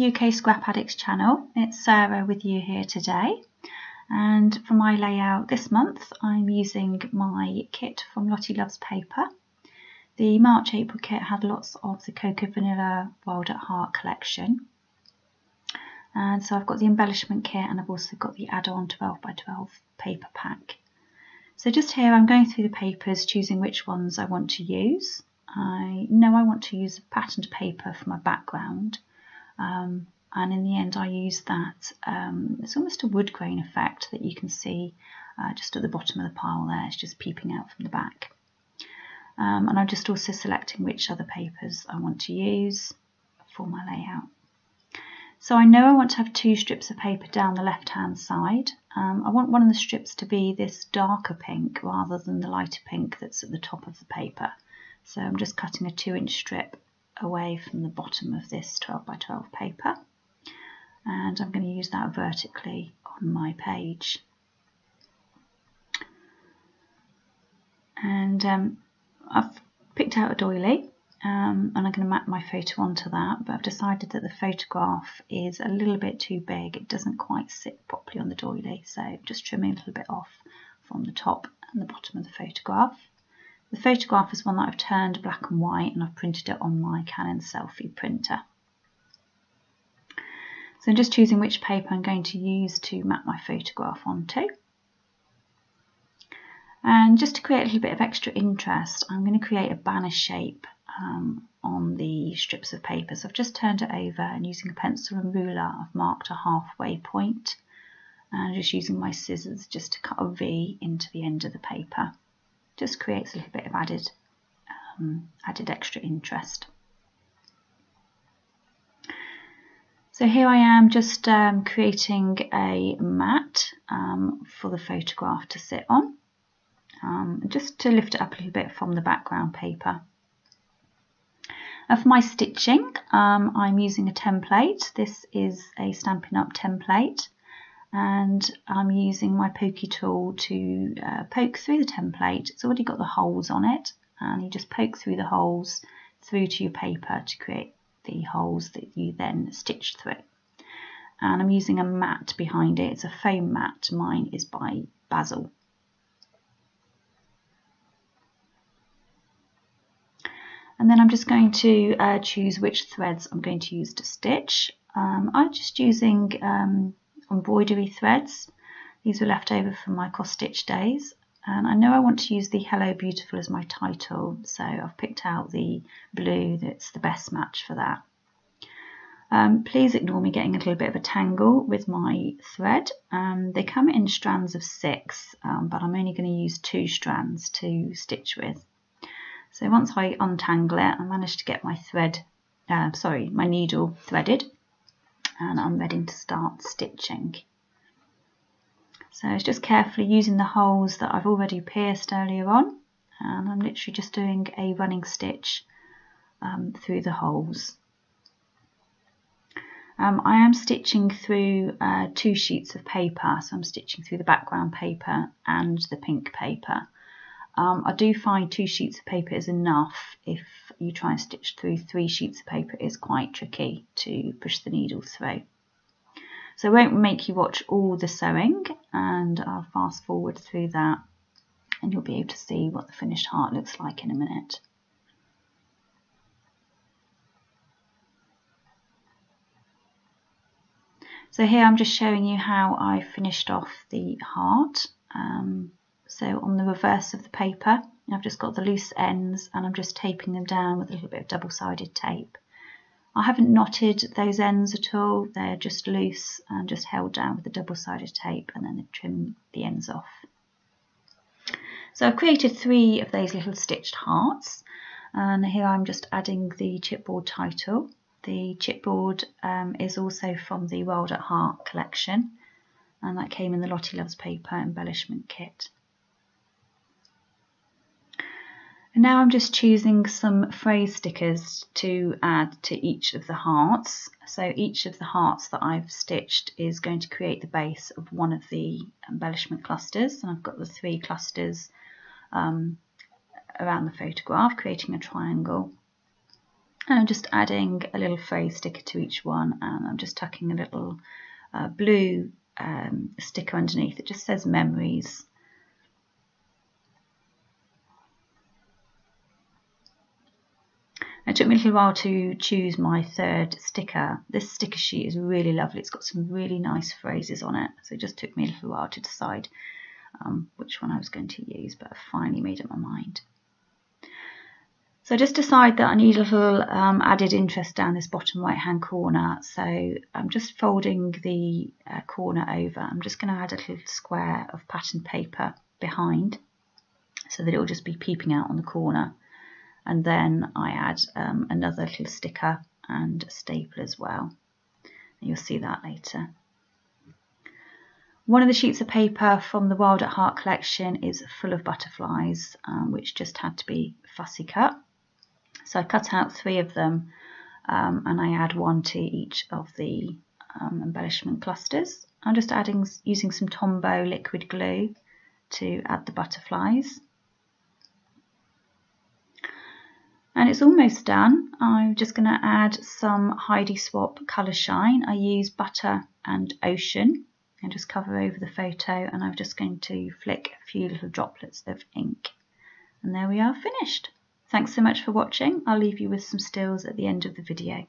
the UK Scrap Addicts channel. It's Sarah with you here today, and for my layout this month I'm using my kit from Lottie Loves Paper. The March-April kit had lots of the Cocoa Vanilla Wild at Heart collection, and so I've got the embellishment kit and I've also got the add-on 12x12 paper pack. So just here I'm going through the papers, choosing which ones I want to use. I know I want to use patterned paper for my background, and in the end I use that, it's almost a wood grain effect that you can see just at the bottom of the pile there. It's just peeping out from the back. And I'm just also selecting which other papers I want to use for my layout. So I know I want to have 2 strips of paper down the left hand side. I want one of the strips to be this darker pink rather than the lighter pink that's at the top of the paper. So I'm just cutting a 2-inch strip away from the bottom of this 12x12 paper, and I'm going to use that vertically on my page. And I've picked out a doily, and I'm going to map my photo onto that, but I've decided that the photograph is a little bit too big. It doesn't quite sit properly on the doily, so I'm just trimming a little bit off from the top and the bottom of the photograph. The photograph is one that I've turned black and white, and I've printed it on my Canon selfie printer. So I'm just choosing which paper I'm going to use to map my photograph onto. And just to create a little bit of extra interest, I'm going to create a banner shape on the strips of paper. So I've just turned it over, and using a pencil and ruler I've marked a halfway point, and just using my scissors just to cut a V into the end of the paper. Just creates a little bit of added extra interest. So here I am just creating a mat for the photograph to sit on, just to lift it up a little bit from the background paper. And for my stitching, I'm using a template. This is a Stampin' Up template, and I'm using my pokey tool to poke through the template. It's already got the holes on it, and you just poke through the holes through to your paper to create the holes that you then stitch through. And I'm using a mat behind it. It's a foam mat. Mine is by Basil. And then I'm just going to choose which threads I'm going to use to stitch. I'm just using embroidery threads. These were left over from my cross stitch days, and I know I want to use the Hello Beautiful as my title, so I've picked out the blue that's the best match for that. Please ignore me getting a little bit of a tangle with my thread. They come in strands of 6, but I'm only going to use 2 strands to stitch with. So once I untangle it, I managed to get my my needle threaded, and I'm ready to start stitching. So it's just carefully using the holes that I've already pierced earlier on, and I'm literally just doing a running stitch through the holes. I am stitching through 2 sheets of paper, so I'm stitching through the background paper and the pink paper. I do find 2 sheets of paper is enough. If you try and stitch through 3 sheets of paper, it is quite tricky to push the needle through. So I won't make you watch all the sewing, and I'll fast forward through that, and you'll be able to see what the finished heart looks like in a minute. So here I'm just showing you how I finished off the heart. So on the reverse of the paper, I've just got the loose ends, and I'm just taping them down with a little bit of double-sided tape. I haven't knotted those ends at all, they're just loose and just held down with the double-sided tape, and then trim the ends off. So I've created 3 of those little stitched hearts, and here I'm just adding the chipboard title. The chipboard is also from the Wild at Heart collection, and that came in the Lottie Loves Paper embellishment kit. And now I'm just choosing some phrase stickers to add to each of the hearts. So each of the hearts that I've stitched is going to create the base of one of the embellishment clusters, and I've got the 3 clusters around the photograph, creating a triangle. And I'm just adding a little phrase sticker to each one, and I'm just tucking a little blue sticker underneath. It just says memories. It took me a little while to choose my third sticker. This sticker sheet is really lovely. It's got some really nice phrases on it, so it just took me a little while to decide which one I was going to use, but I finally made up my mind. So I just decided that I need a little added interest down this bottom right hand corner, so I'm just folding the corner over. I'm just going to add a little square of patterned paper behind so that it will just be peeping out on the corner, and then I add another little sticker and a staple as well, and you'll see that later. One of the sheets of paper from the Wild at Heart collection is full of butterflies, which just had to be fussy cut. So I cut out 3 of them, and I add 1 to each of the embellishment clusters. I'm just using some Tombow liquid glue to add the butterflies. And it's almost done. I'm just going to add some Heidi Swap Colour Shine. I use Butter and Ocean, and just cover over the photo, and I'm just going to flick a few little droplets of ink. And there we are, finished. Thanks so much for watching. I'll leave you with some stills at the end of the video.